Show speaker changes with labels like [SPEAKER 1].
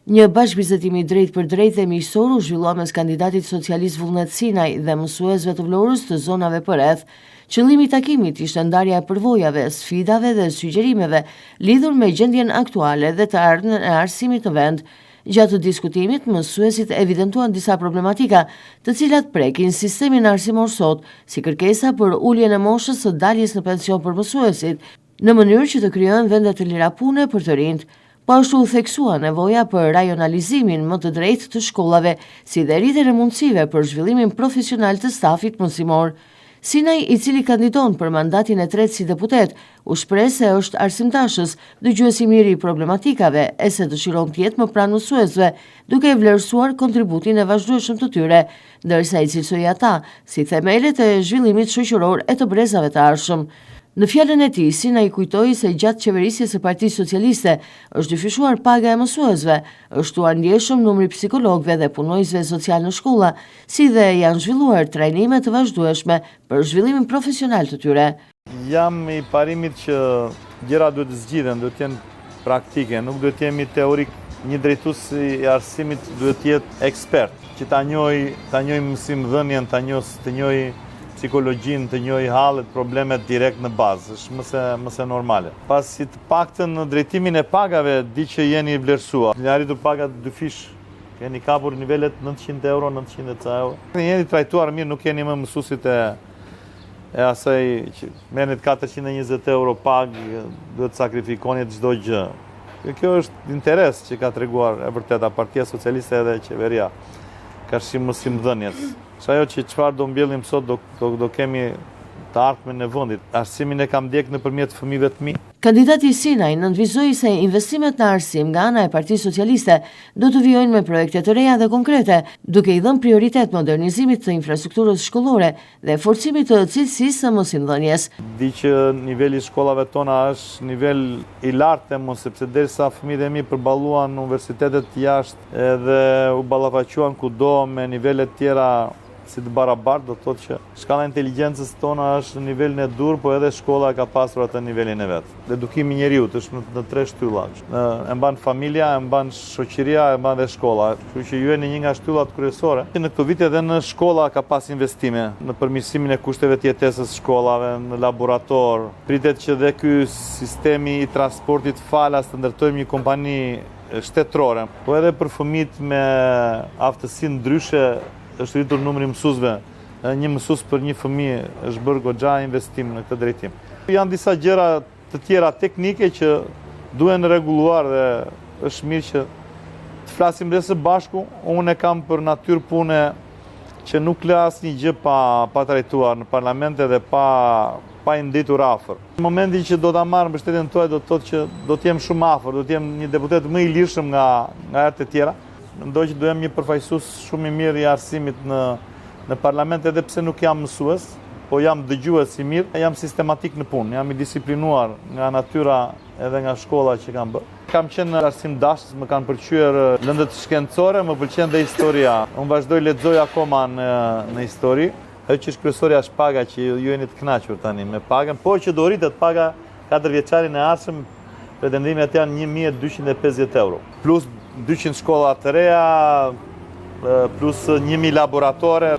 [SPEAKER 1] Një bashkëbisedimi drejt për drejt dhe miqësor u zhvillua mes kandidatit socialist Vullnet Sinaj dhe mësuesve të Vlorës të zonave përreth. Qëllimi i takimit ishte ndarja e përvojave, sfidave dhe sugjerimeve lidhur me gjendjen aktuale dhe të ardhmen e arsimit në vend. Gjatë diskutimit, mësuesit evidentuan disa problematika, të cilat prekin sistemin arsimor sot, si kërkesa për uljen e moshës së daljes në pension për mësuesit, në mënyrë që të krijohen vende të lira pune për të rinjt. Po ashtu u theksua nevoja për rajonalizimin më të drejtë të shkollave, si dhe rritjen e mundësive për zhvillimin profesional të stafit mësimor. Sinaj, i cili kandidon për mandatin e tretë si deputet, u shpreh se është arsimtashës, dëgjues i mirë i problematikave e se dëshiron të jetë më pranë mësuesve, duke e vlerësuar kontributin e vazhdueshëm të tyre, ndërsa i cilësoi ata si themelet e zhvillimit shoqëror e të brezave të ardhshëm. Në fjalën e tij, Sinaj kujtoi se gjatë qeverisjes së Partisë Socialiste është dyfishuar paga e mësuesve, është shtuar ndjeshëm numri psikologëve dhe punojësve social në shkolla, si dhe janë zhvilluar trajnime të vazhdueshme për zhvillimin profesional të tyre.
[SPEAKER 2] Jam i parimit që gjëra duhet të zgjidhen, duhet të jenë praktike, nuk duhet të jemi teorik. Një drejtues i arsimit duhet të jetë ekspert, që ta njohë mësimdhënien, të njohë psikologjin, të njohë hallet, problemet direkt në bazë, është mëse normale. Pasi të paktën në drejtimin e pagave, di që jeni vlerësuar. Një arritur pagat dyfish, keni kapur nivelet 900 euro, 900 ca euro. Jeni trajtuar mirë, nuk jeni më mësuesit e asaj që merrni 420 euro pagë, duhet sakrifikoni çdo gjë. Kjo është interes që ka treguar e vërteta Partia Socialiste edhe qeveria, ka shumë mësimdhënies. Ajo që çfarë do mbjellim sot do kemi të ardhmen e vendit. Arsimin e kam ndjek nëpërmjet fëmijëve të mi.
[SPEAKER 1] Kandidati Sinaj nënvizoi se investimet në arsim nga ana e Partisë Socialiste do të vijojnë me projekte të reja dhe konkrete, duke i dhënë prioritet modernizimit të infrastrukturës shkollore dhe forcimit të cilësisë së mësimdhënies.
[SPEAKER 2] Di që niveli i shkollave tona është nivel i lartë, sepse derisa fëmijët e mi përballuan në universitetet jashtë edhe u ballafaquan kudo me nivele të tjera si të barabartë, do të thotë që shkalla e inteligjencës tona është në nivelin e dur, po edhe shkolla ka pasur atë nivelin e vet. Edukimi i njeriut është në 3 shtylla. E mban familja, e mban shoqëria, e mban dhe shkolla. Kështu që ju jeni një nga shtyllat kryesore. Në këto vite edhe në shkolla ka pas investime në përmirësimin e kushteve të jetesës shkollave, në laborator. Pritet që dhe ky sistemi i transportit falas të ndërtojmë një kompani shtetërore, po edhe për fëmijët me aftësi ndryshe është rritur numri mësuesve. Një mësues për një fëmijë është bërë goxha investim në këtë drejtim. Janë disa gjëra të tjera teknike që duhen rregulluar dhe është mirë që të flasim dhe së bashku. Unë e kam për natyrë pune që nuk lë asnjë gjë pa trajtuar në parlament dhe pa i nditur afër. Në momentin që do ta marr mbështetjen tuaj do të thotë që do të jem shumë afër, do të jem një deputet më i lirshëm nga herët e tjera. Mendoj që do jem një përfaqësues shumë i mirë i arsimit në parlament, edhe pse nuk jam mësues, po jam dëgjues i mirë, jam sistematik në punë, jam i disiplinuar nga natyra edhe nga shkolla që kam bërë. Kam qenë arsimdash, më kanë pëlqyer lëndët shkencore, më pëlqen dhe historia. Unë vazhdoj lexoj akoma në histori. Ajo që është kryesorja është paga, që ju jeni të kënaqur tani me pagën, por që do rritet paga 4 vjeçarin e ardhshëm, pretendimi atë janë 1250 euro. Plus 200 shkolla të reja, plus 1000 laboratore.